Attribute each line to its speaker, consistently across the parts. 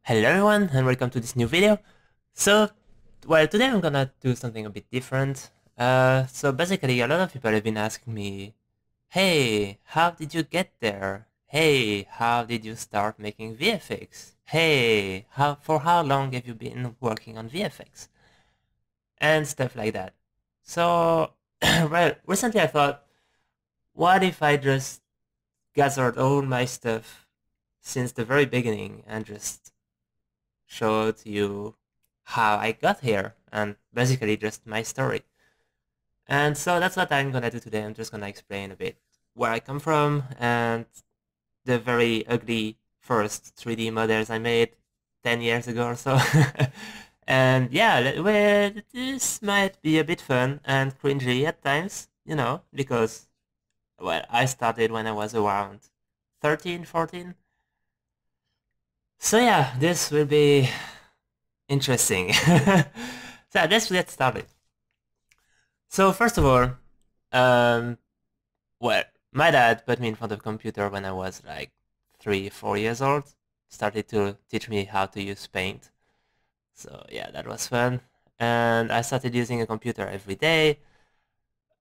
Speaker 1: Hello everyone and welcome to this new video. Today I'm gonna do something a bit different. So basically a lot of people have been asking me, hey, how did you get there? Hey, how did you start making VFX? Hey, for how long have you been working on VFX? And stuff like that. So, well, recently I thought, what if I just gathered all my stuff since the very beginning and just showed you how I got here and basically just my story. And so that's what I'm gonna do today. I'm just gonna explain a bit where I come from and the very ugly first 3D models I made 10 years ago or so. And yeah, well, this might be a bit fun and cringy at times, because, well, I started when I was around 13, 14. So yeah, this will be interesting. So let's get started. So first of all, um, well, my dad put me in front of a computer when I was like 3, 4 years old. Started to teach me how to use Paint. So yeah, that was fun. And I started using a computer every day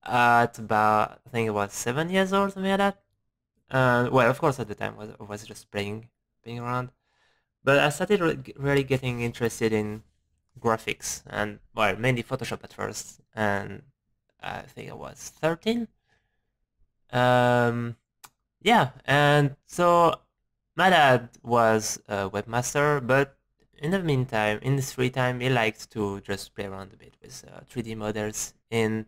Speaker 1: at about, I think it was 7 years old, something like that. Well, of course, at the time I was just playing around. But I started really getting interested in graphics and, well, mainly Photoshop at first. And I think I was 13. Um, yeah, and so my dad was a webmaster, but in the meantime, in his free time, he liked to just play around a bit with 3D models in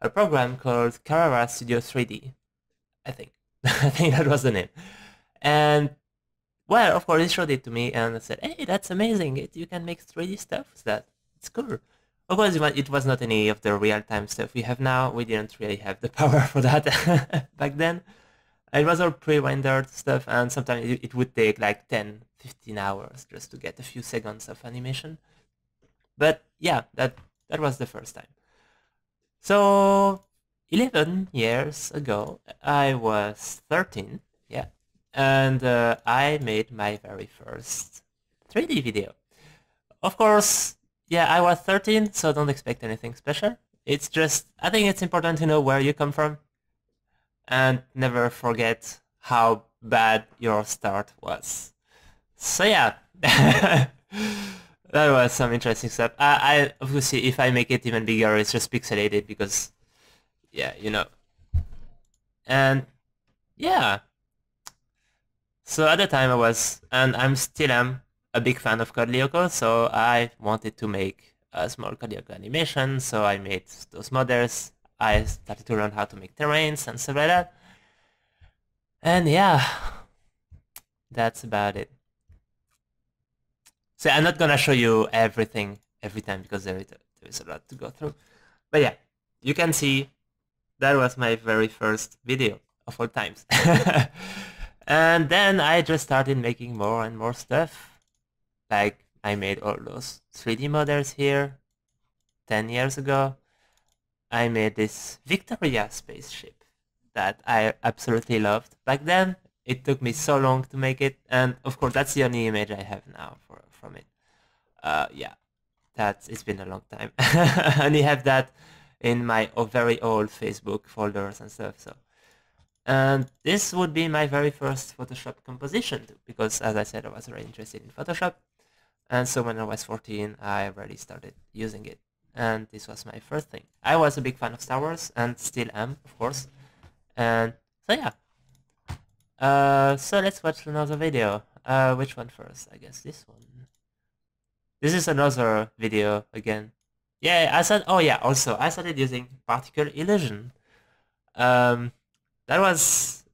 Speaker 1: a program called Carrara Studio 3D, I think. I think that was the name. And well, of course, he showed it to me and I said, hey, that's amazing. You can make 3D stuff. It's cool. Of course, it was not any of the real-time stuff we have now. We didn't really have the power for that back then. It was all pre-rendered stuff, and sometimes it would take like 10, 15 hours just to get a few seconds of animation. But yeah, that was the first time. So 11 years ago, I was 13, yeah, and I made my very first 3D video. Of course, yeah, I was 13, so don't expect anything special. It's just, I think it's important to know where you come from and never forget how bad your start was. So yeah, that was some interesting stuff. I obviously, if I make it even bigger, it's just pixelated because, yeah, And yeah, so at the time I was, and I'm still am, a big fan of Code Lyoko, so I wanted to make a small Code Lyoko animation, so I made those models. I started to learn how to make terrains and stuff like that. And yeah, that's about it. So I'm not gonna show you everything every time because there is a lot to go through. But yeah, you can see that was my very first video of all times. And then I just started making more and more stuff. Like I made all those 3D models here 10 years ago. I made this Victoria spaceship that I absolutely loved. Back then, it took me so long to make it, and of course that's the only image I have now from it. Yeah, it's been a long time. I only have that in my very old Facebook folders and stuff. So, and this would be my very first Photoshop composition too, because as I said, I was very interested in Photoshop, and so when I was 14, I already started using it, and this was my first thing. I was a big fan of Star Wars, and still am, of course. And so yeah. So let's watch another video. Which one first? I guess this one. This is another video again. Yeah, oh yeah, also, I started using particle illusion. Um, that's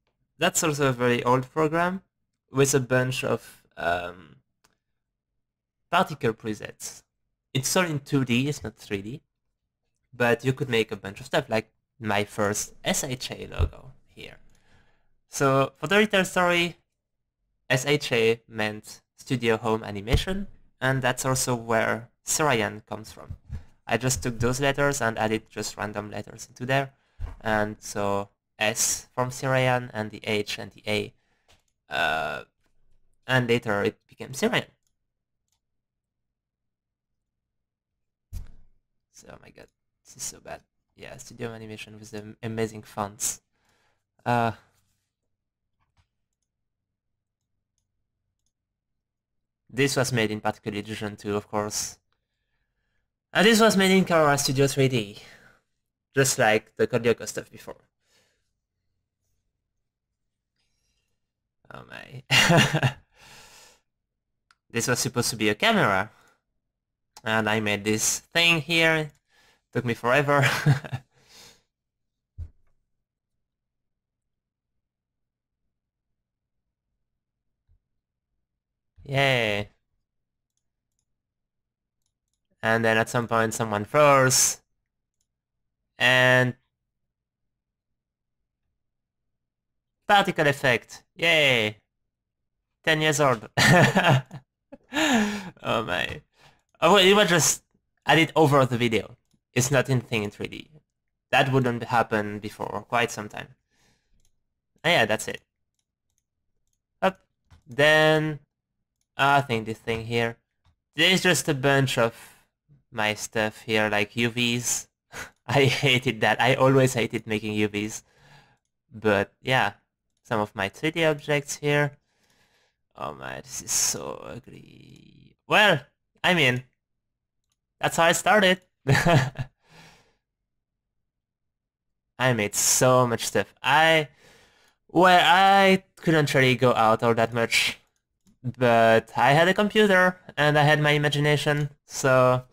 Speaker 1: also a very old program with a bunch of particle presets. It's all in 2D, it's not 3D, but you could make a bunch of stuff, like my first SHA logo here. So for the retail story, SHA meant Studio Home Animation, and that's also where Sirhaian comes from. I just took those letters and added just random letters into there, and so S from Sirhaian and the H and the A, and later it became Sirhaian. Oh my god, this is so bad. Yeah, studio animation with the amazing fonts. This was made in Particle Edition too, of course. And this was made in SAKURA Studio 3D. Just like the Kodioko stuff before. Oh my. This was supposed to be a camera. And I made this thing here. Took me forever. Yay. And then at some point someone froze. And particle effect. Yay. 10 years old. Oh my. Oh, it was just added over the video. It's not anything in 3D. That wouldn't happen before quite some time. And yeah, that's it. Up. Then I think this thing here. There's just a bunch of my stuff here, like UVs. I hated that. I always hated making UVs. But yeah, some of my 3D objects here. Oh my, this is so ugly. Well, I mean, that's how I started. I made so much stuff. I couldn't really go out all that much, but I had a computer and I had my imagination, so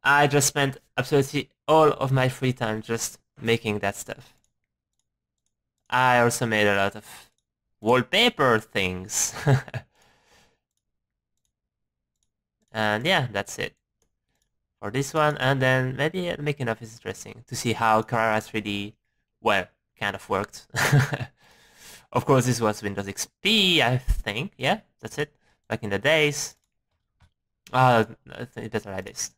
Speaker 1: I just spent absolutely all of my free time just making that stuff. I also made a lot of wallpaper things. And yeah, that's it for this one. And then maybe making of is interesting to see how SAKURA 3D, well, kind of worked. Of course, this was Windows XP, I think. Yeah, that's it. Back in the days. It's better like this.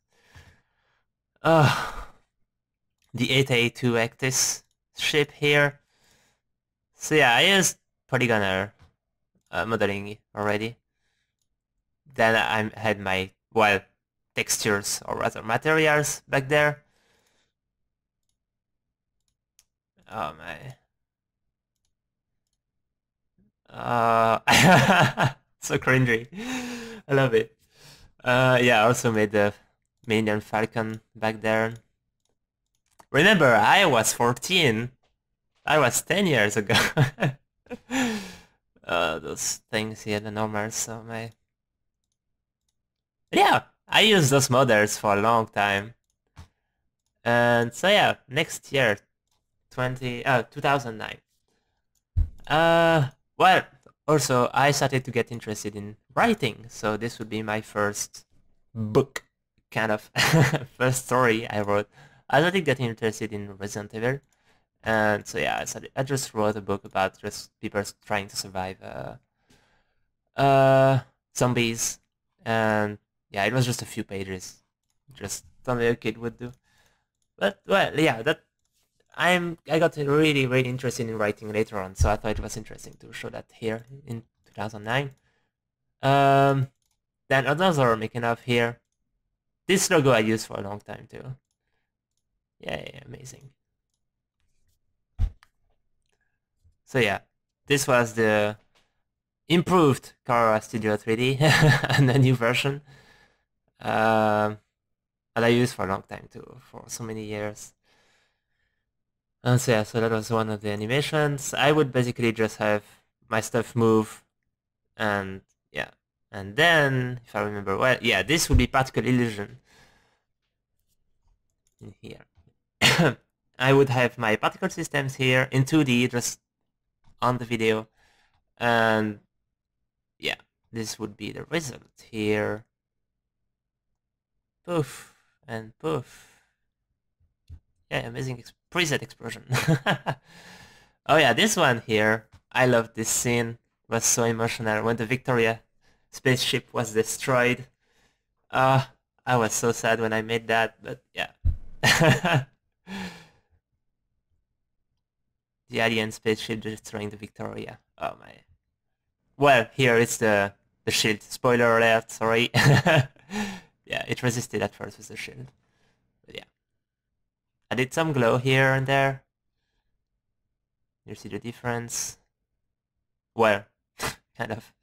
Speaker 1: The 8A2 Actis ship here. So yeah, I used polygonal modeling already. Then I had my, well, textures or rather materials back there. Oh my. So cringy. I love it. Yeah, I also made the Minion Falcon back there. Remember, I was 14. I was 10 years ago. Those things here, the normals, so my... But yeah, I used those models for a long time. And so yeah, next year, 2009. Well, also I started to get interested in writing, so this would be my first book, kind of first story I wrote. I started getting interested in Resident Evil, and so yeah, I just wrote a book about just people trying to survive zombies, and yeah, it was just a few pages, just something a kid would do. But well, yeah, I got really interested in writing later on, so I thought it was interesting to show that here in 2009. Then another making of here. This logo I used for a long time too. Yeah, amazing. So yeah, this was the improved SAKURA Studio 3D and a new version. And I used for a long time too, for so many years. And so yeah, so that was one of the animations. I would basically just have my stuff move, and yeah. And then, if I remember well, yeah, this would be particle illusion in here. I would have my particle systems here in 2D, just on the video, and yeah, this would be the result here. Poof, and poof. Yeah, amazing preset explosion. Oh yeah, this one here, I love this scene. It was so emotional when the Victoria spaceship was destroyed. I was so sad when I made that, but yeah. The alien spaceship destroying the Victoria. Oh my. Well, here it's the shield. Spoiler alert, sorry. Yeah, it resisted at first with the shield. But yeah. I did some glow here and there. You see the difference? Well, kind of.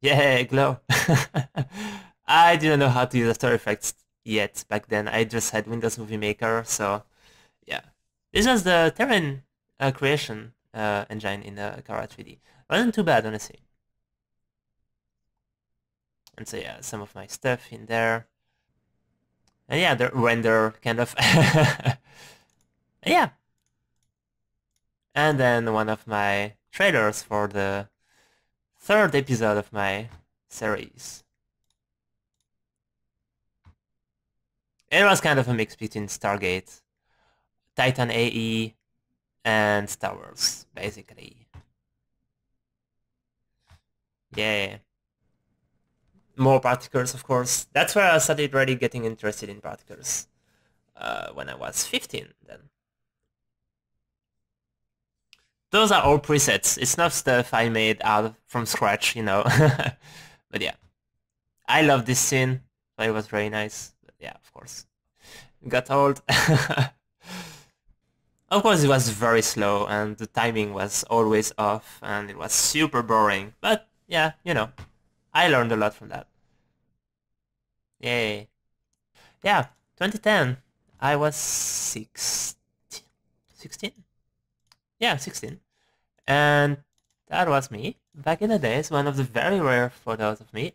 Speaker 1: Yeah, glow. I didn't know how to use After Effects yet back then. I just had Windows Movie Maker, so yeah. This was the Terrain creation engine in SAKURA 3D. Wasn't too bad, honestly. And so yeah, some of my stuff in there. And yeah, the render kind of. Yeah. And then one of my trailers for the third episode of my series. It was kind of a mix between Stargate, Titan AE, and Star Wars, basically. Yeah. More particles, of course. That's where I started really getting interested in particles. When I was 15, then. Those are all presets. It's not stuff I made out from scratch, you know. But yeah. I love this scene. It was very nice. But yeah, of course. It got old. Of course, it was very slow, and the timing was always off, and it was super boring. But yeah, you know, I learned a lot from that. Yay. Yeah, 2010. I was 16? Yeah, 16. And that was me. Back in the days, one of the very rare photos of me.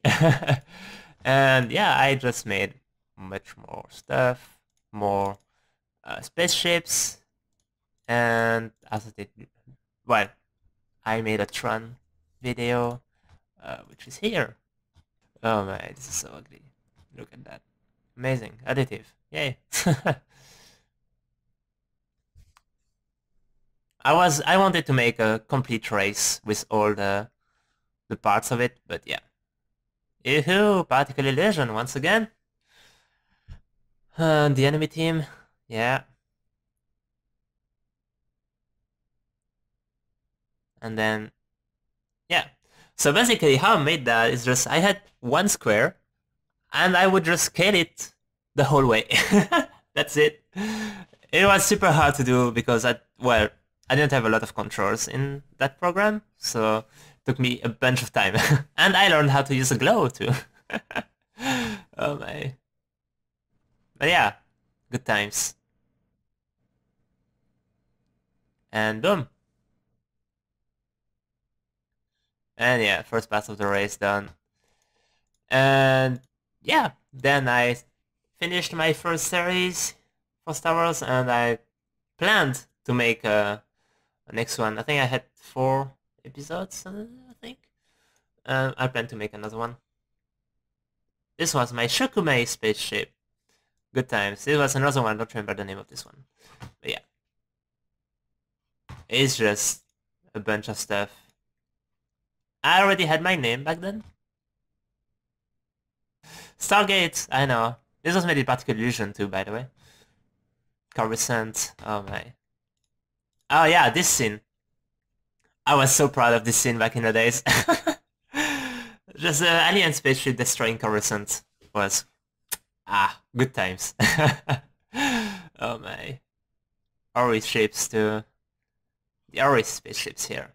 Speaker 1: And yeah, I just made much more stuff, more spaceships, and as I did, well, I made a Tron video, which is here. Oh my, this is so ugly. Look at that. Amazing. Additive. Yay. I wanted to make a complete race with all the parts of it, but yeah. Ew, particle illusion once again. The enemy team, yeah. And then, yeah. So basically how I made that is just, I had one square, and I would just scale it the whole way. That's it. It was super hard to do because I didn't have a lot of controls in that program, so it took me a bunch of time. And I learned how to use a glow too. Oh my. But yeah, good times. And boom. And yeah, first pass of the race done. And yeah, then I finished my first series for Star Wars, and I planned to make a next one. I think I had 4 episodes, I think. I plan to make another one. This was my Shokume spaceship. Good times. This was another one, I don't remember the name of this one. But yeah. It's just a bunch of stuff. I already had my name back then. Stargate, I know. This was made in Particle Illusion too, by the way. Coruscant, oh my. Oh yeah, this scene. I was so proud of this scene back in the days. Just an alien spaceship destroying Coruscant was... good times. Oh my. Ori ships too. The Ori spaceships here.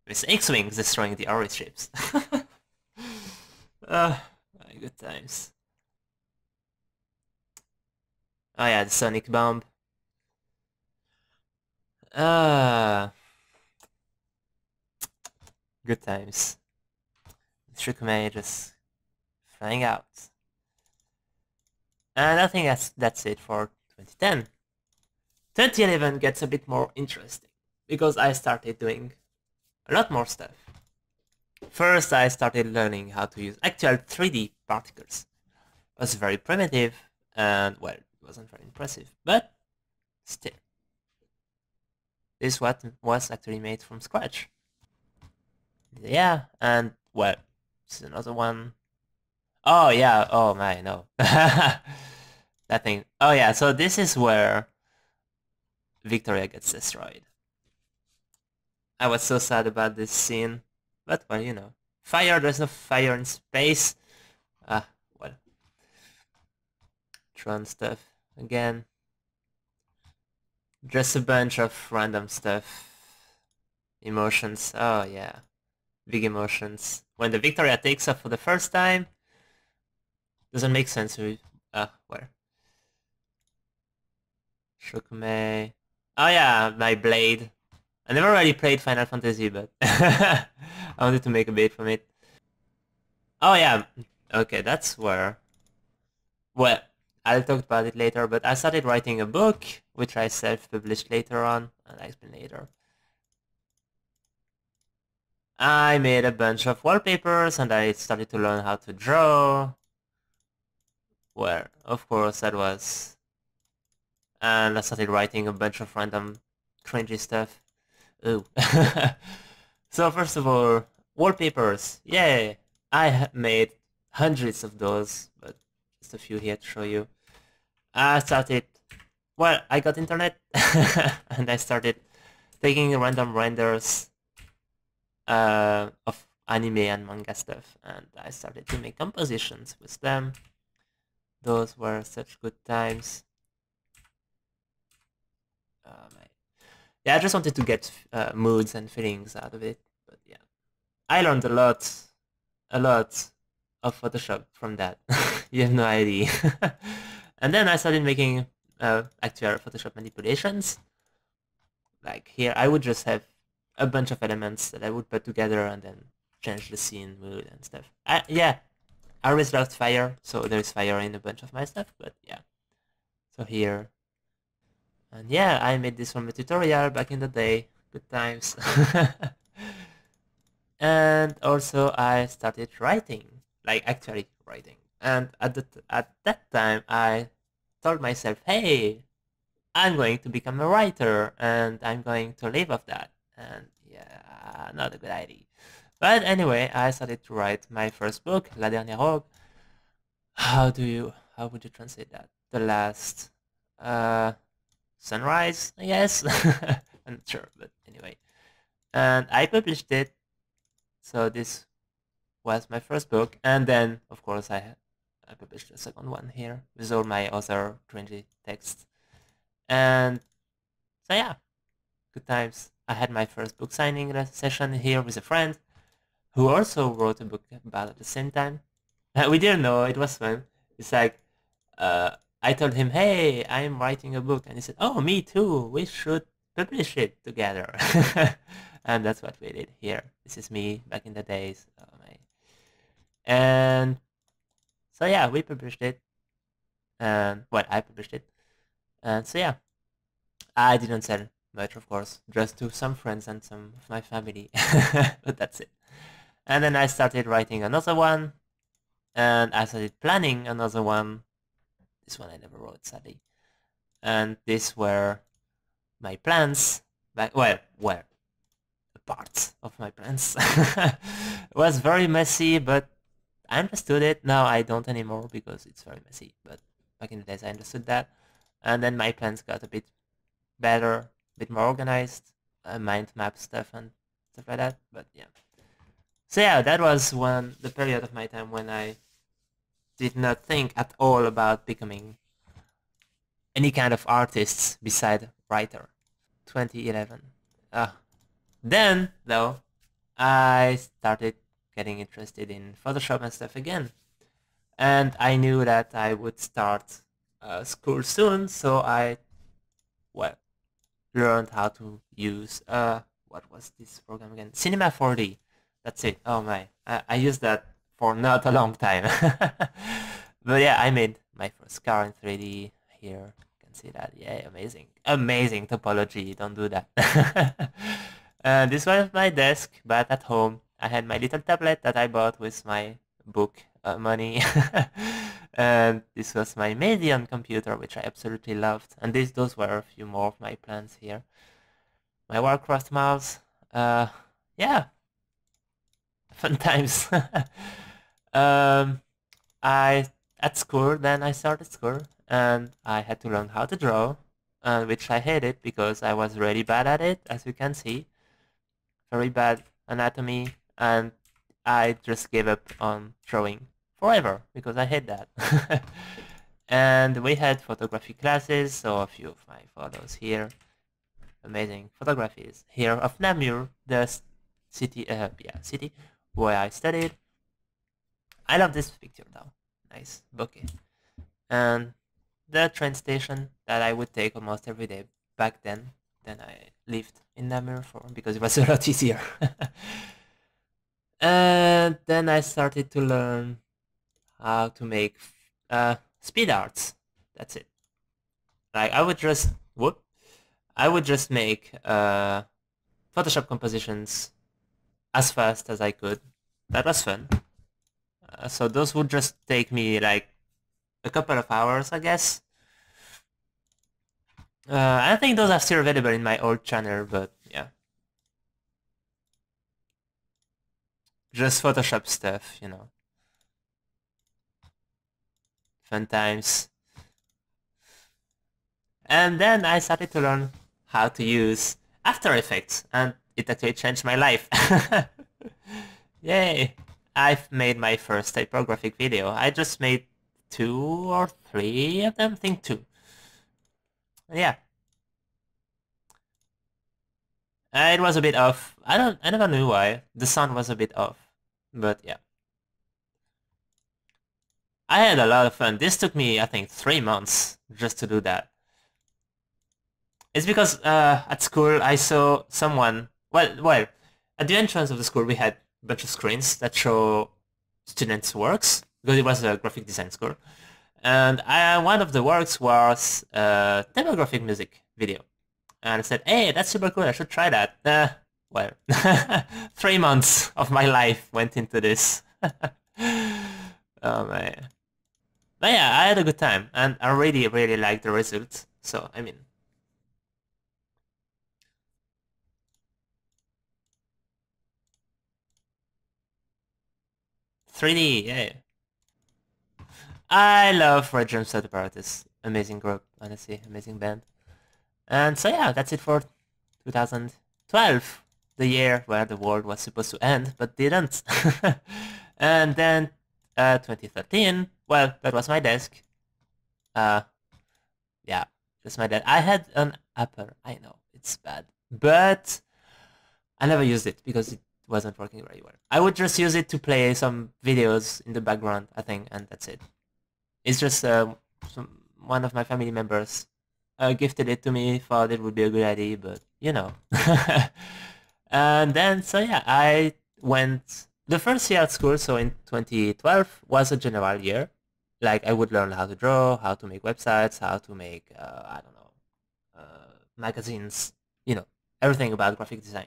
Speaker 1: With X-Wings destroying the Ori ships. Good times. Oh yeah, the sonic bomb. Good times. Shikume just flying out. And I think that's it for 2010. 2011 gets a bit more interesting because I started doing a lot more stuff. First, I started learning how to use actual 3D particles. It was very primitive and, well, it wasn't very impressive, but still. This was actually made from scratch. Yeah, and, well, this is another one. Oh, yeah, oh my, no. That thing. Oh, yeah, so this is where Victoria gets destroyed. I was so sad about this scene, but, well, you know. Fire, there's no fire in space. Well. Tron stuff again. Just a bunch of random stuff. Emotions. Oh yeah. Big emotions. When the Victoria takes off for the first time, doesn't make sense. Where? Shokume. Oh yeah, my blade. I never really played Final Fantasy, but I wanted to make a blade from it. Oh yeah, okay, that's where. Well, I'll talk about it later, but I started writing a book, which I self-published later on, and I'll explain later. I made a bunch of wallpapers, and I started to learn how to draw. Well, of course, that was... And I started writing a bunch of random cringy stuff. Ooh. So first of all, wallpapers. Yay! I made hundreds of those, but just a few here to show you. I started... Well, I got internet, and I started taking random renders of anime and manga stuff, and I started to make compositions with them. Those were such good times. Yeah, I just wanted to get moods and feelings out of it, but yeah. I learned a lot of Photoshop from that. You have no idea. And then I started making actual Photoshop manipulations. Like here, I would just have a bunch of elements that I would put together and then change the scene, mood, and stuff. Yeah, I always loved fire, so there's fire in a bunch of my stuff, but yeah. So here. And yeah, I made this from a tutorial back in the day. Good times. And also I started writing, like actually writing. And at that time I told myself, hey, I'm going to become a writer and I'm going to live off that. And yeah, not a good idea. But anyway, I started to write my first book, La Dernière Robe. How would you translate that? The last sunrise, I guess. I'm not sure, but anyway. And I published it. So this was my first book, and then of course I published the second one here with all my other cringy texts. And so yeah, good times. I had my first book signing session here with a friend who also wrote a book about at the same time. We didn't know, it was fun. It's like I told him, hey, I'm writing a book, and he said, oh, me too, we should publish it together. And that's what we did here. This is me back in the days. Oh, my. And so yeah, we published it. And well, I published it. And so yeah, I didn't sell much, of course, just to some friends and some of my family. But that's it. And then I started writing another one, and I started planning another one. This one I never wrote, sadly. And these were my plans. Well, parts of my plans. It was very messy, but I understood it. Now I don't anymore because it's very messy. But back in the days I understood that. And then my plans got a bit better, a bit more organized, mind map stuff and stuff like that. But yeah. So yeah, that was the period of my time when I did not think at all about becoming any kind of artist beside writer. 2011. Then, though, I started getting interested in Photoshop and stuff again. And I knew that I would start school soon, so I, well, learned how to use, what was this program again? Cinema 4D. That's it. Oh my. I used that for not a long time. But yeah, I made my first car in 3D here. You can see that. Yeah, amazing. Amazing topology. Don't do that. This was my desk, but at home I had my little tablet that I bought with my book money. And this was my Medion computer, which I absolutely loved. And those were a few more of my plans here. My Warcraft mouse. Yeah, fun times. At school, then I started school, and I had to learn how to draw, which I hated because I was really bad at it, as you can see. Very bad anatomy, and I just gave up on drawing forever because I hate that. And we had photography classes, so a few of my photos here. amazing photographies here of Namur, the city, city where I studied. I love this picture though. Nice bouquet. And the train station that I would take almost every day back then. Then I lived in Namur for because it was a lot easier. And then I started to learn how to make speed arts. That's it. Like I would just make Photoshop compositions as fast as I could. That was fun. So those would just take me like a couple of hours, I guess. I think those are still available in my old channel, but yeah. Just Photoshop stuff, you know. Fun times. And then I started to learn how to use After Effects, and it actually changed my life. Yay! I've made my first typographic video. I just made 2 or 3 of them, I think 2. Yeah. It was a bit off. I never knew why. The sound was a bit off. But yeah. I had a lot of fun. This took me, I think, 3 months just to do that. It's because at school I saw someone, well, at the entrance of the school we had a bunch of screens that show students' works, because it was a graphic design school. And one of the works was a typographic music video. And I said, hey, that's super cool, I should try that. Well, 3 months of my life went into this. Oh man. But yeah, I had a good time, and I really, really liked the results. So, I mean, 3D, yeah. I love Red Drum Set Apparatus. Amazing group, honestly, amazing band. And so yeah, that's it for 2012, the year where the world was supposed to end, but didn't. And then 2013, well, that was my desk. Yeah, that's my desk. I had an Apple, I know, it's bad, but I never used it because it wasn't working very well. I would just use it to play some videos in the background, I think, and that's it. It's just one of my family members gifted it to me, thought it would be a good idea, but you know. And then, so yeah, I went, the first year at school, so in 2012, was a general year. Like, I would learn how to draw, how to make websites, how to make, I don't know, magazines, you know, everything about graphic design.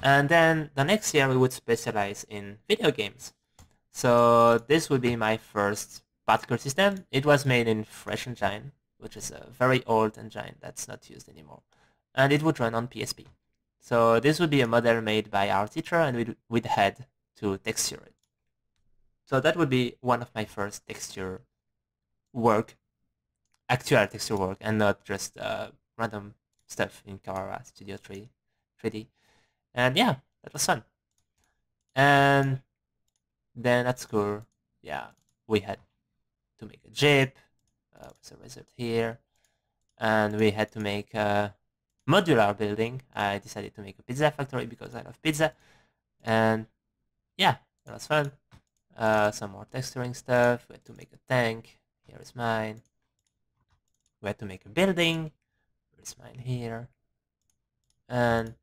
Speaker 1: And then the next year we would specialize in video games. So this would be my first particle system. It was made in Fresh Engine, which is a very old engine that's not used anymore. And it would run on PSP. So this would be a model made by our teacher, and we'd had to texture it. So that would be one of my first texture work, actual texture work, and not just random stuff in Kawara Studio 3D. And yeah, that was fun. And then at school, yeah, we had to make a Jeep, was a result here, and we had to make a modular building. I decided to make a pizza factory because I love pizza, and yeah, that was fun. Some more texturing stuff. We had to make a tank. Here is mine. We had to make a building. Here's mine here. And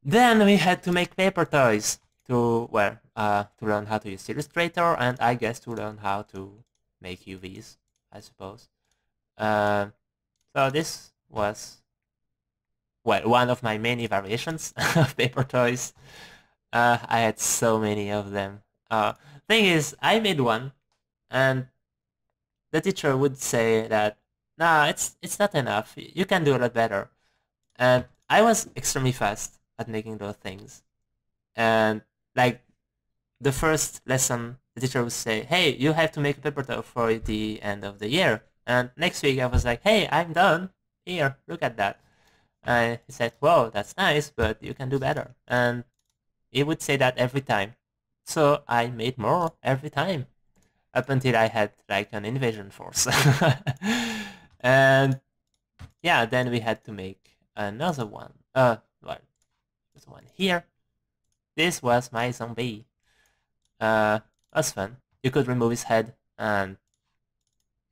Speaker 1: then we had to make paper toys to learn how to use Illustrator, and I guess to learn how to make UVs, I suppose. So this was, well, one of my many variations of paper toys. I had so many of them. Thing is, I made one, and the teacher would say that, no, it's not enough. You can do a lot better. And I was extremely fast at making those things. And like the first lesson, the teacher would say, hey, you have to make a paper toy for the end of the year. And next week I was like, hey, I'm done. Here, look at that. And he said, whoa, that's nice, but you can do better. And he would say that every time. So I made more every time, up until I had like an invasion force. And yeah, then we had to make another one. Well, there's one here. This was my zombie. Was fun. You could remove his head, and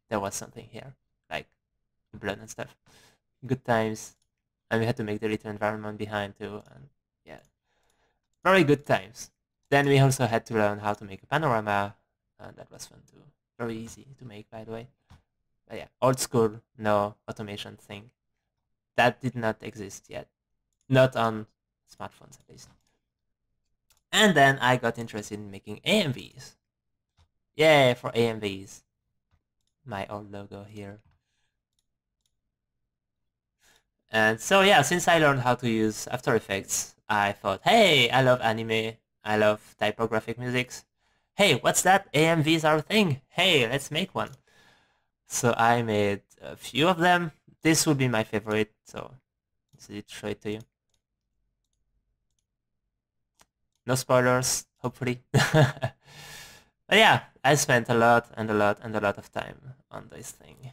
Speaker 1: there was something here, like blood and stuff. Good times. And we had to make the little environment behind too, and yeah, very good times. Then we also had to learn how to make a panorama, and that was fun too. Very easy to make, by the way. But yeah, old school, no automation thing. That did not exist yet. Not on smartphones, at least. And then I got interested in making AMVs. Yay, for AMVs. My old logo here. And so yeah, since I learned how to use After Effects, I thought, hey, I love anime, I love typographic musics. Hey, what's that? AMVs are a thing. Hey, let's make one. So I made a few of them. This would be my favorite, so let's show it to you. No spoilers, hopefully. But yeah, I spent a lot of time on this thing.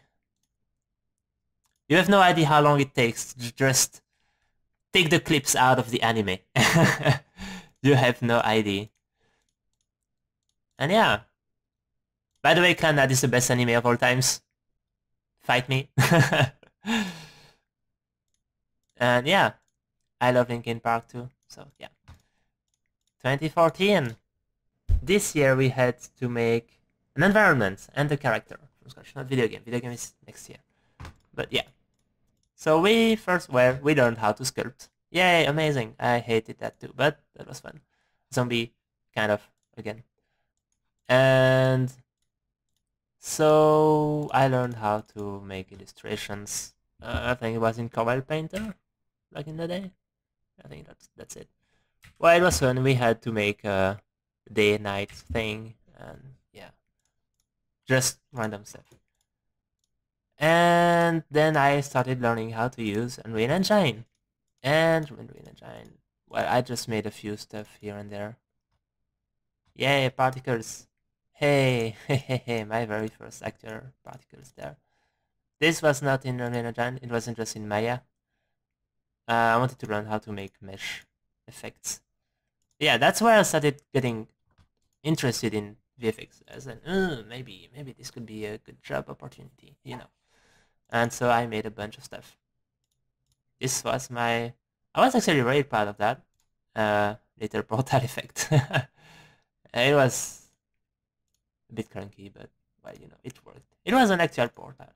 Speaker 1: You have no idea how long it takes to just take the clips out of the anime. You have no idea. And yeah. By the way, Clannad is the best anime of all times. Fight me. And yeah, I love Linkin Park too, so yeah. 2014. This year we had to make an environment and a character from scratch, not video game. Video game is next year. But yeah. So we learned how to sculpt. Yay, amazing. I hated that too, but that was fun. Zombie, kind of, again. And so I learned how to make illustrations. I think it was in Corel Painter, back in the day. I think that's it. Well, it was fun. We had to make a day-night thing, and yeah, just random stuff. And then I started learning how to use Unreal Engine. And Unreal Engine, well, I just made a few stuff here and there. Yay, particles. Hey, my very first actual particles there. This was not in Unreal Engine, it wasn't just in Maya. I wanted to learn how to make mesh effects. Yeah, that's where I started getting interested in VFX. As an, maybe this could be a good job opportunity, you know. And so I made a bunch of stuff. This was I was actually very proud of that. Little portal effect. It was a bit clunky, but well, you know, it worked. It was an actual portal.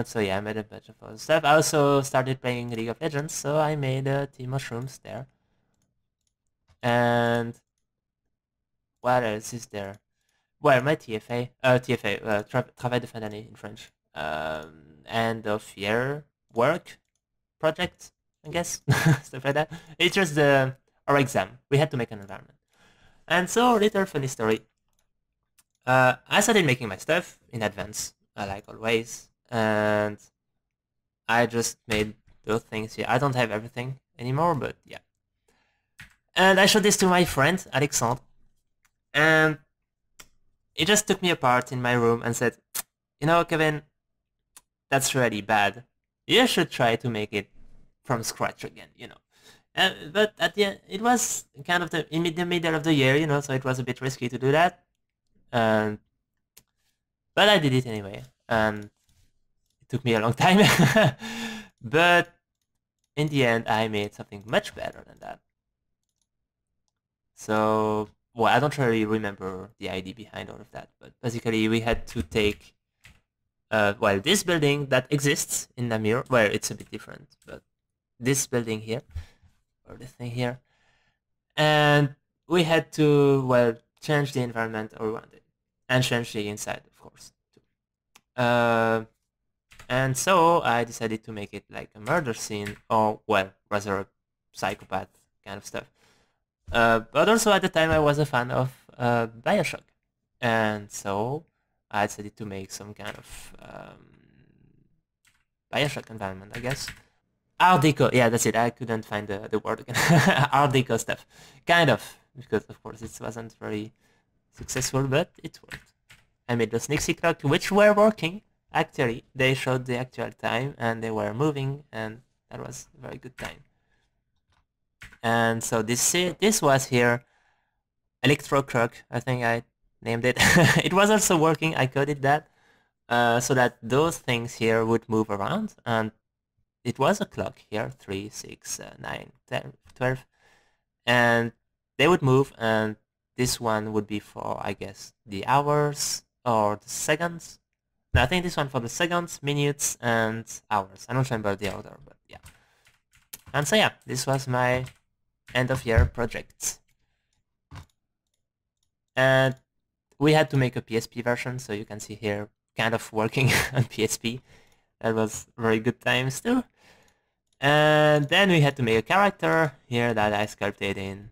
Speaker 1: So yeah, I made a bunch of other stuff. I also started playing League of Legends, so I made a team of shrooms there. And what else is there? Well, my TFA, Travail de fin d'année in French. End of year work project, I guess, stuff like that. It's just our exam. We had to make an environment. And so, little funny story. I started making my stuff in advance, like always, and I just made those things here. I don't have everything anymore, but yeah. And I showed this to my friend, Alexandre, and he just took me apart in my room and said, you know, Kevin, that's really bad. You should try to make it from scratch again, you know. But at the end, it was kind of in the middle of the year, you know, so it was a bit risky to do that. But I did it anyway, and it took me a long time. But in the end, I made something much better than that. So, well, I don't really remember the idea behind all of that, but basically we had to take, well, this building that exists in Namur, well, it's a bit different, but this building here, or this thing here, and we had to, well, change the environment around it, and change the inside, of course, too. And so I decided to make it like a murder scene, or, well, rather a psychopath kind of stuff. But also at the time I was a fan of Bioshock, and so I decided to make some kind of Bioshock environment, I guess. Art Deco, yeah, that's it, I couldn't find the word again. Art Deco stuff, kind of, because of course it wasn't very successful, but it worked. I made those Nixie clock, which were working, actually. They showed the actual time, and they were moving, and that was a very good time. And so this was here Electro Croc, I think I named it. It was also working. I coded that so that those things here would move around, and it was a clock here, 3, 6, 9, 10, 12, and they would move, and this one would be for, I guess, the hours or the seconds. No, I think this one for the seconds, minutes, and hours. I don't remember the order, but yeah. And so yeah, this was my end of year project. And we had to make a PSP version, so you can see here kind of working on PSP. That was very good times too. And then we had to make a character here that I sculpted in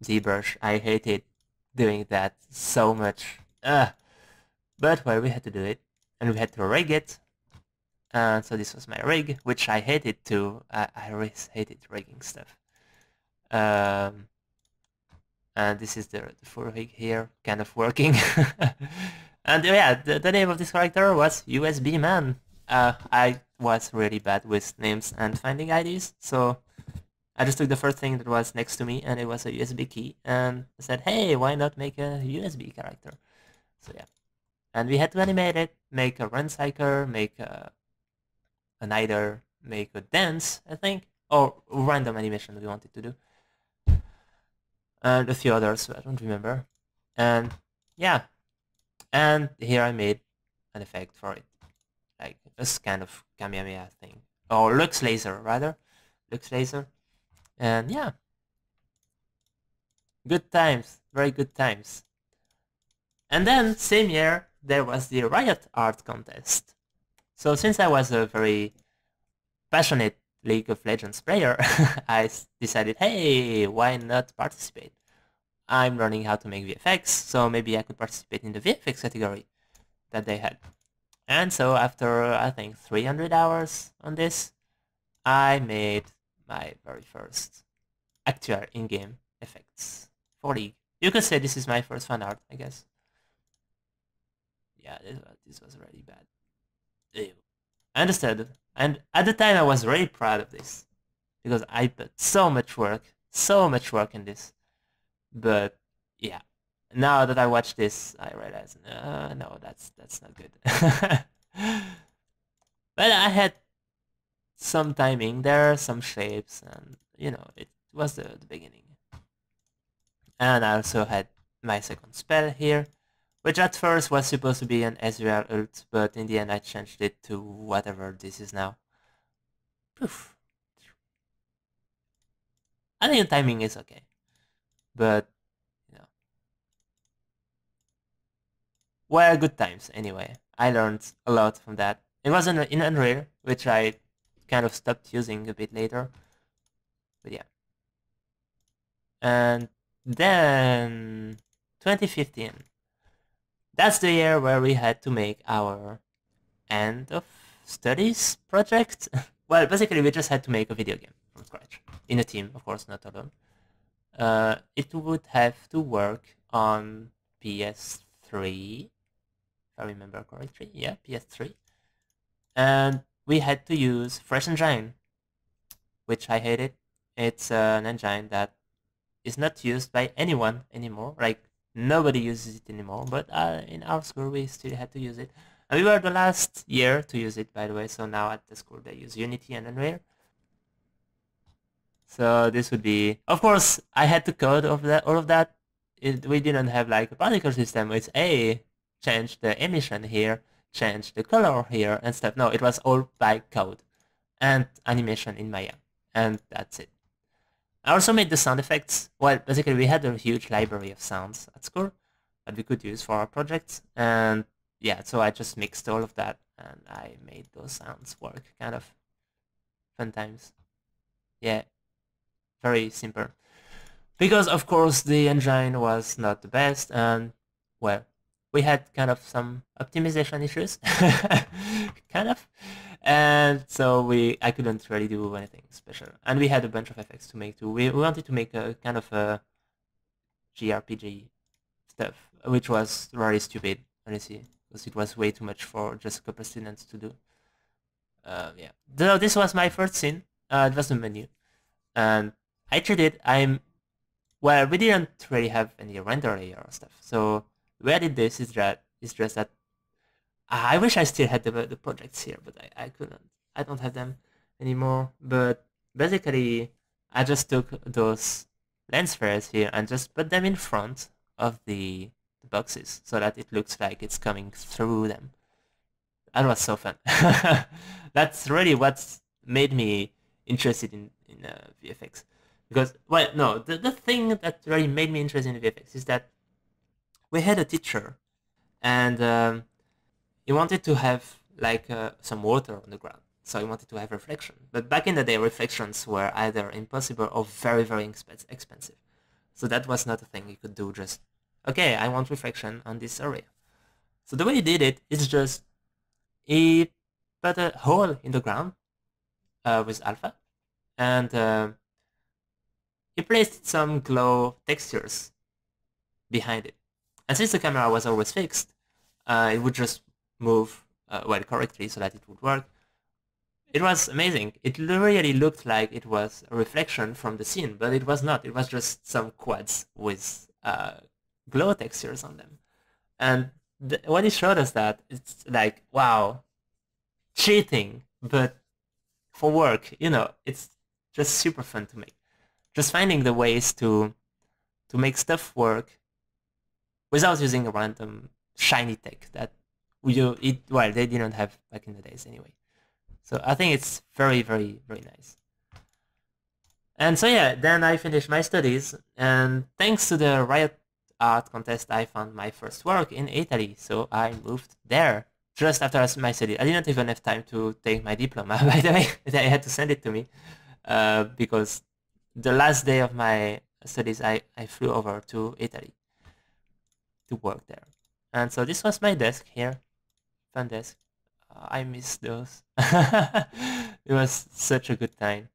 Speaker 1: ZBrush. I hated doing that so much. But well, we had to do it, and we had to rig it. So this was my rig, which I hated too. I always hated rigging stuff. And this is the full rig here, kind of working. And yeah, the name of this character was USB Man. I was really bad with names and finding IDs, so I just took the first thing that was next to me, and it was a USB key, and I said, hey, why not make a USB character? So yeah. And we had to animate it, make a run cycle, make an either, make a dance, I think, or random animation we wanted to do. And a few others, I don't remember. And yeah, and here I made an effect for it, like this kind of Kamehameha thing, or Lux Laser rather, Lux Laser. And yeah, good times, very good times. And then same year there was the Riot Art Contest. So since I was a very passionate League of Legends player, I decided, hey, why not participate? I'm learning how to make VFX, so maybe I could participate in the VFX category that they had. And so after, I think, 300 hours on this, I made my very first actual in-game effects for League. You could say this is my first fan art, I guess. Yeah, this was really bad. Ew. I understood. And at the time I was really proud of this, because I put so much work in this. But yeah, now that I watch this, I realize, no, that's not good. But I had some timing there, some shapes, and you know, it was the beginning. And I also had my second spell here, which at first was supposed to be an Ezreal ult, but in the end I changed it to whatever this is now. Poof. I think the timing is okay, but you know, well, good times anyway. I learned a lot from that. It was in Unreal, which I kind of stopped using a bit later, but yeah. And then 2015. That's the year where we had to make our end of studies project. Well, basically we just had to make a video game from scratch. In a team, of course, not alone. It would have to work on PS3, if I remember correctly. Yeah, PS3. And we had to use Fresh Engine, which I hated. It's an engine that is not used by anyone anymore. Like, nobody uses it anymore, but in our school we still had to use it. And we were the last year to use it, by the way, so now at the school they use Unity and Unreal. So this would be, of course, I had to code all of that. We didn't have like a particle system. It's change the emission here, change the color here and stuff. No, it was all by code and animation in Maya, and that's it. I also made the sound effects. Well, basically we had a huge library of sounds at school that we could use for our projects, and yeah, so I just mixed all of that and I made those sounds work. Kind of fun times. Yeah, very simple. Because of course the engine was not the best, and well, we had kind of some optimization issues, kind of, and so I couldn't really do anything special. And we had a bunch of effects to make too. We wanted to make a kind of a JRPG stuff, which was very stupid, honestly, because it was way too much for just a couple students to do. Yeah. So this was my first scene. It was the menu, and I treated well, we didn't really have any render layer or stuff. So the way I did this is just that I wish I still had the projects here, but I couldn't. I don't have them anymore. But basically, I just took those lens flares here and just put them in front of the boxes so that it looks like it's coming through them. That was so fun. That's really what's made me interested in VFX. Because, well, no, the thing that really made me interested in VFX is that we had a teacher, and he wanted to have like some water on the ground, so he wanted to have reflection. But back in the day, reflections were either impossible or very, very expensive. So that was not a thing you could do. Just okay, I want reflection on this area. So the way he did it is just he put a hole in the ground with alpha, and he placed some glow textures behind it. And since the camera was always fixed, it would just move well correctly so that it would work. It was amazing. It really looked like it was a reflection from the scene, but it was not. It was just some quads with glow textures on them. And when he showed us that, it's like, wow, cheating, but for work, you know, it's just super fun to make. Just finding the ways to make stuff work without using a random shiny tech that well, they didn't have back in the days anyway. So I think it's very, very, very nice. And so yeah, then I finished my studies, and thanks to the Riot Art contest, I found my first work in Italy. So I moved there just after my studies. I didn't even have time to take my diploma, by the way. They had to send it to me because the last day of my studies, I flew over to Italy to work there. And so this was my desk here. Fun desk. I miss those. It was such a good time.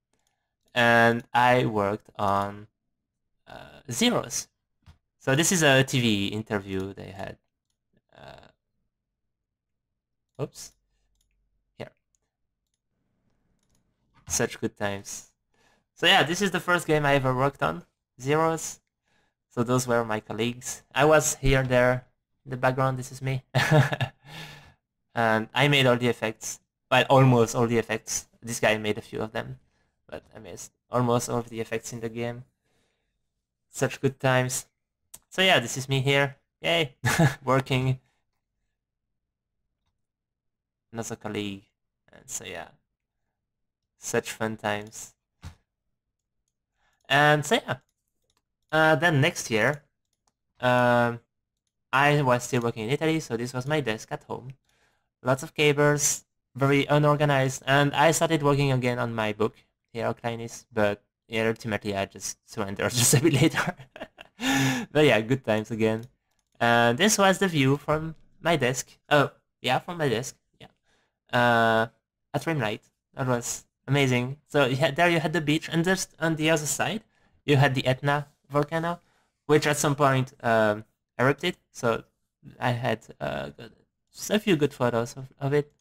Speaker 1: And I worked on Zeros. So this is a TV interview they had. Oops. Here. Such good times. So yeah, this is the first game I ever worked on. Zeros. So those were my colleagues. I was here, there. In the background, this is me. And I made all the effects. Well, almost all the effects. This guy made a few of them. But I made almost all of the effects in the game. Such good times. So yeah, this is me here. Yay! Working. Another colleague. And so yeah. Such fun times. And so yeah. Then next year, I was still working in Italy, so this was my desk at home. Lots of cables, very unorganized, and I started working again on my book, Hero Kleinies, but yeah, ultimately I just surrendered just a bit later. But yeah, good times again. And this was the view from my desk. Oh, yeah, from my desk. Yeah. At Rimlight. That was amazing. So there you had the beach, and just on the other side, you had the Etna volcano, which at some point erupted. So I had a few good photos of it.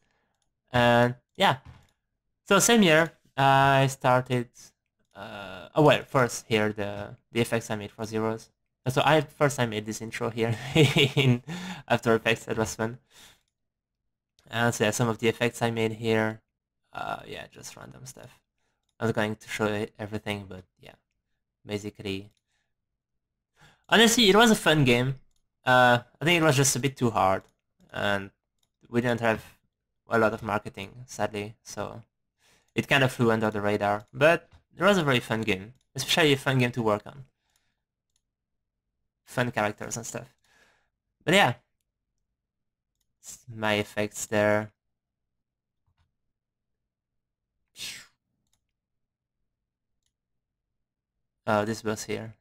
Speaker 1: And yeah. So same year, I started. Oh well, first here the effects I made for Zeros. So first I made this intro here in After Effects. That was fun. And so yeah, some of the effects I made here. Yeah, just random stuff. I'm not going to show everything, but yeah, basically. Honestly, it was a fun game. I think it was just a bit too hard, and we didn't have a lot of marketing, sadly, so it kind of flew under the radar. But it was a very fun game, especially a fun game to work on. Fun characters and stuff. But yeah, my effects there. Oh, this was here.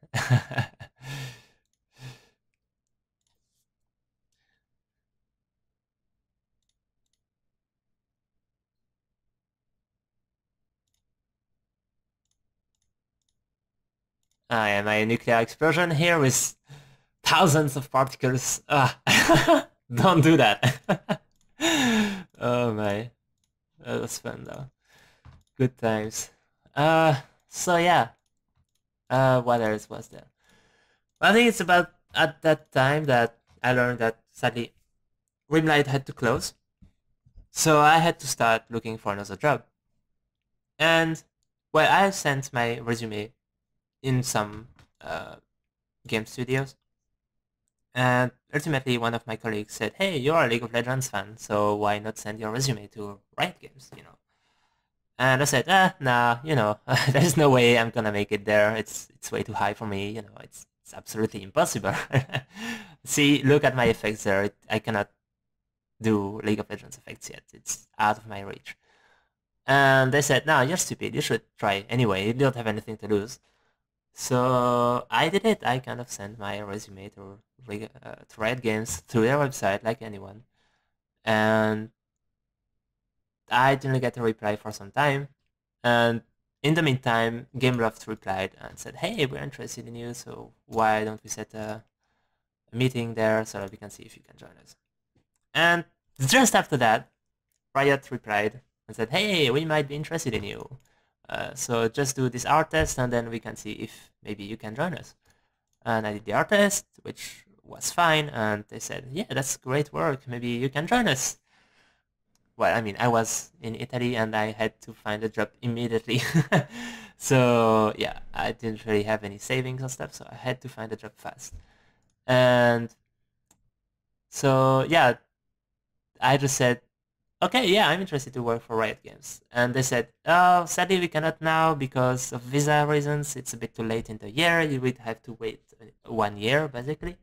Speaker 1: Yeah, my nuclear explosion here with thousands of particles. Don't do that. Oh my. That was fun though. Good times. So yeah. What else was there? I think it's about at that time that I learned that sadly Rimlight had to close, so I had to start looking for another job. And well, I sent my resume in some uh, game studios, and ultimately one of my colleagues said, "Hey, you're a League of Legends fan, so why not send your resume to Riot Games?" And I said, nah, there's no way I'm gonna make it there. It's way too high for me. It's absolutely impossible. See, look at my effects there. I cannot do League of Legends effects yet. It's out of my reach. And they said, no, you're stupid. You should try anyway. You don't have anything to lose. So I did it. I kind of sent my resume to Riot Games through their website, like anyone. And I didn't get a reply for some time. And in the meantime, Gameloft replied and said, hey, we're interested in you, so why don't we set a meeting there so that we can see if you can join us. And just after that, Riot replied and said, hey, we might be interested in you. So just do this art test and then we can see if maybe you can join us. And I did the art test, which was fine, and they said, yeah, that's great work, maybe you can join us. Well, I mean, I was in Italy and I had to find a job immediately. So yeah, I didn't really have any savings and stuff, so I had to find a job fast. And so yeah, I just said, okay, yeah, I'm interested to work for Riot Games. And they said, oh, sadly we cannot now because of visa reasons. It's a bit too late in the year. You would have to wait 1 year, basically,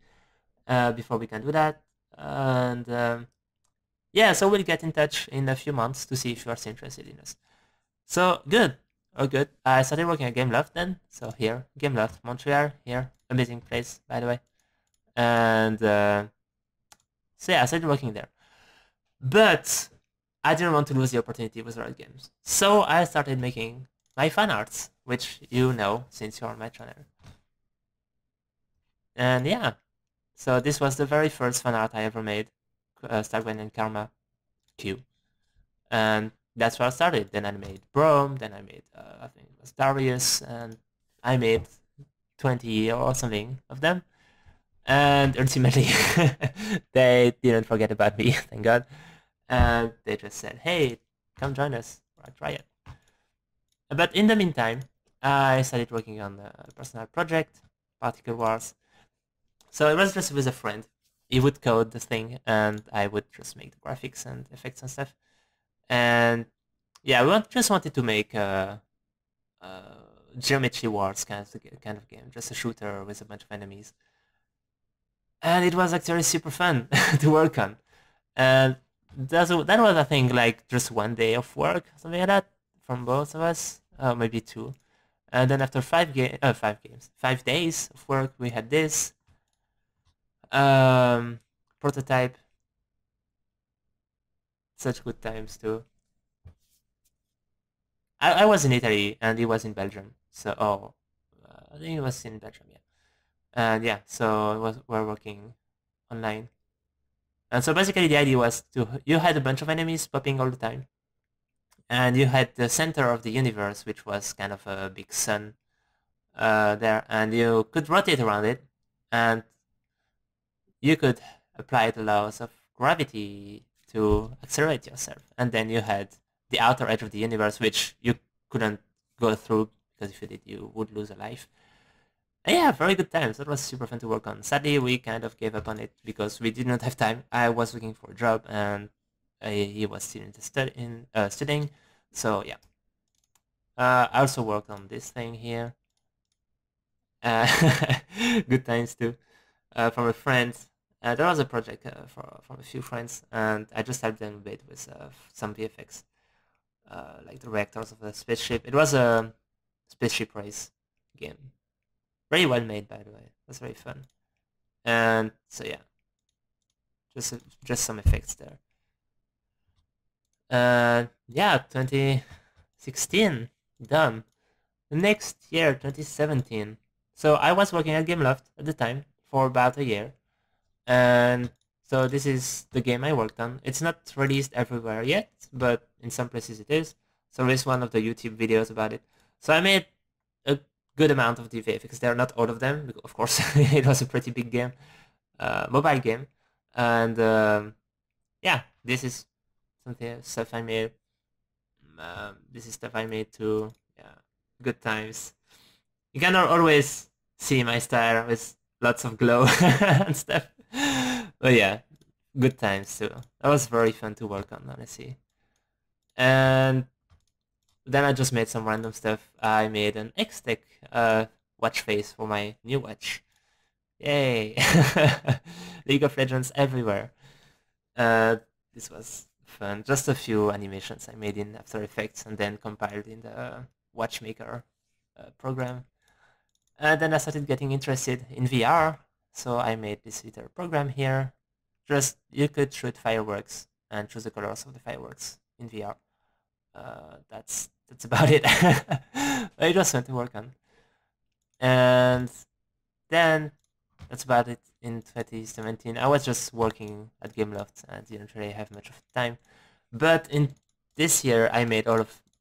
Speaker 1: before we can do that. And yeah, so we'll get in touch in a few months to see if you are still interested in us. So, good. Oh, good. I started working at Gameloft then. So here, Gameloft, Montreal, here. Amazing place, by the way. And so yeah, I started working there. But I didn't want to lose the opportunity with Riot Games. So I started making my fan arts, which you know since you're on my channel. And yeah, so this was the very first fan art I ever made, Stargwen and Karma Q. And that's where I started. Then I made Brom, then I made, I think it was Darius, and I made 20 or something of them. And ultimately, they didn't forget about me, thank God. And they just said, hey, come join us, try it. But in the meantime, I started working on a personal project, Particle Wars. So it was just with a friend. He would code the thing, and I would just make the graphics and effects and stuff. And yeah, we just wanted to make a Geometry Wars kind of game, just a shooter with a bunch of enemies. And it was actually super fun to work on. And that was, I think, like just 1 day of work, something like that, from both of us, maybe 2. And then after 5 days of work, we had this prototype. Such good times too. I was in Italy and he was in Belgium, so I think he was in Belgium, yeah. And yeah, so we're working online. And so basically the idea was you had a bunch of enemies popping all the time. And you had the center of the universe, which was kind of a big sun there, and you could rotate around it, and you could apply the laws of gravity to accelerate yourself. And then you had the outer edge of the universe, which you couldn't go through, because if you did, you would lose a life. And yeah, very good times. That was super fun to work on. Sadly, we kind of gave up on it because we did not have time. I was looking for a job, and he was still studying. So yeah. I also worked on this thing here. Good times too. From a friend. There was a project from a few friends, and I just helped them a bit with some VFX, like the reactors of the spaceship. It was a spaceship race game. Very well made, by the way. It was very fun. And so yeah, just some effects there. Yeah, 2016 done. The next year, 2017. So I was working at Gameloft at the time for about a year, and so this is the game I worked on. It's not released everywhere yet, but in some places it is. So there's one of the YouTube videos about it. So I made a good amount of the VFX. They're not all of them, because of course it was a pretty big game, mobile game, and yeah, this is stuff I made. This is stuff I made too. Yeah, good times. You cannot always see my style with lots of glow and stuff, but yeah, good times too. That was very fun to work on, honestly. And then I just made some random stuff. I made an X-Tech watch face for my new watch. Yay! League of Legends everywhere. This was fun. Just a few animations I made in After Effects and then compiled in the Watchmaker program. And then I started getting interested in VR, so I made this little program here. Just, you could shoot fireworks and choose the colors of the fireworks in VR. That's about it. I just went to work on. And then that's about it in 2017. I was just working at Gameloft and didn't really have much of time. But in this year, I made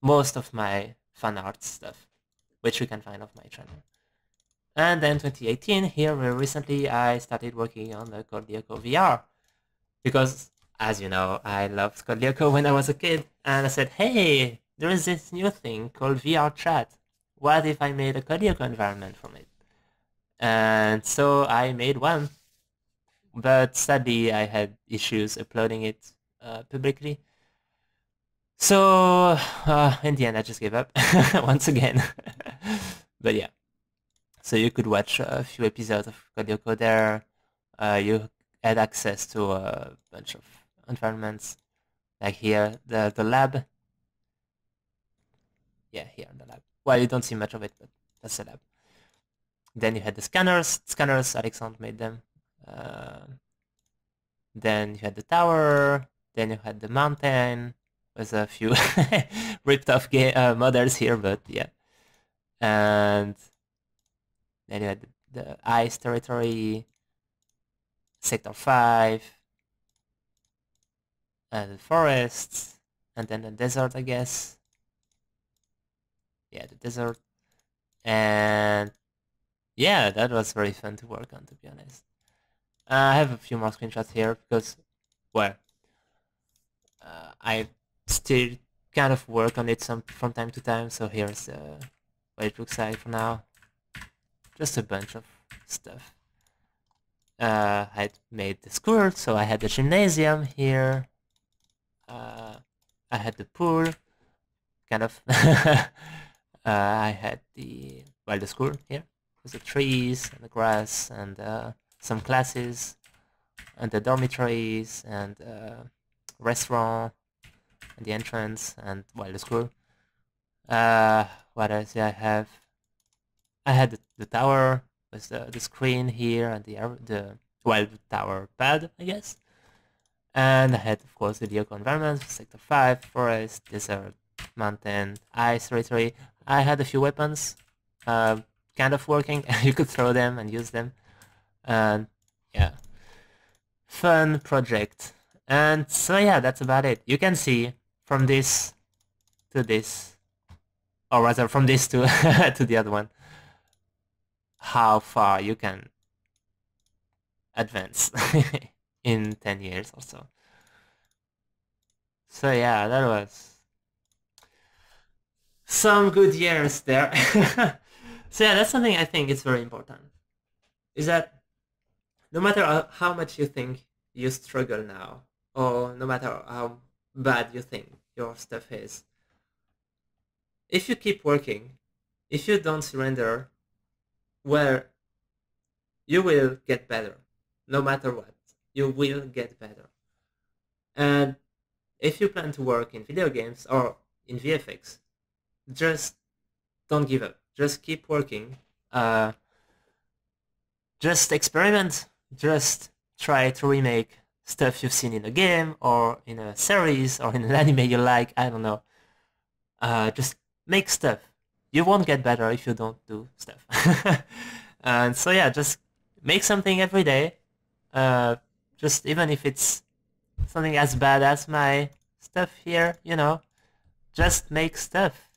Speaker 1: most of my fan art stuff, which you can find off my channel. And then 2018, here where recently I started working on the Code Lyoko VR. Because, as you know, I loved Code Lyoko when I was a kid, and I said, hey, there is this new thing called VR chat. What if I made a Code Lyoko environment from it? And so I made one, but sadly I had issues uploading it publicly. So in the end I just gave up once again. But yeah, so you could watch a few episodes of Code Lyoko there. You had access to a bunch of environments, like here, the lab. Yeah, here in the lab. Well, you don't see much of it, but that's the lab. Then you had the scanners. Scanners, Alexandre made them. Then you had the tower. Then you had the mountain. With a few ripped off models here, but yeah. And then you had the ice territory, Sector 5, and the forests, and then the desert, I guess. Yeah, the desert. And yeah, that was very fun to work on, to be honest. I have a few more screenshots here because, well, I still kind of work on it from time to time. So here's what it looks like for now. Just a bunch of stuff. I made the school, so I had the gymnasium here. I had the pool, kind of. I had the school here with the trees and the grass and some classes and the dormitories and restaurant and the entrance and the school. What else did I have? I had the tower with the screen here and the tower pad, I guess. And I had, of course, the Lyoko environment, Sector 5, forest, desert, mountain, ice territory. I had a few weapons, kind of working. You could throw them and use them. And yeah, fun project. And so yeah, that's about it. You can see from this to this, or rather from this to to the other one, how far you can advance in 10 years or so. So yeah, that was some good years there. So yeah, that's something I think is very important. Is that no matter how much you think you struggle now, or no matter how bad you think your stuff is, if you keep working, if you don't surrender, well, you will get better. No matter what, you will get better. And if you plan to work in video games or in VFX, just don't give up. Just keep working. Just experiment. Just try to remake stuff you've seen in a game or in a series or in an anime you like. I don't know. Just make stuff. You won't get better if you don't do stuff. And so yeah, just make something every day. Just even if it's something as bad as my stuff here, you know, just make stuff.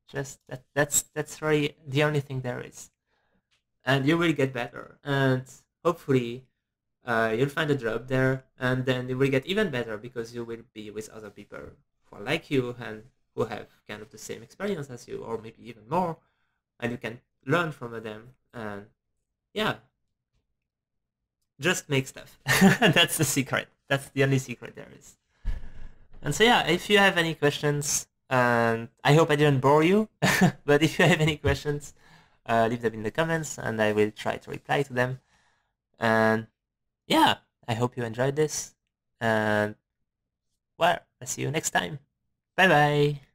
Speaker 1: Just that's really the only thing there is. And you will get better, and hopefully you'll find a job there, and then you will get even better because you will be with other people who are like you and who have kind of the same experience as you, or maybe even more, and you can learn from them. And yeah, just make stuff. That's the secret. That's the only secret there is. And so yeah, if you have any questions, and I hope I didn't bore you, but if you have any questions, leave them in the comments and I will try to reply to them. And yeah, I hope you enjoyed this, and well, I'll see you next time. Bye bye.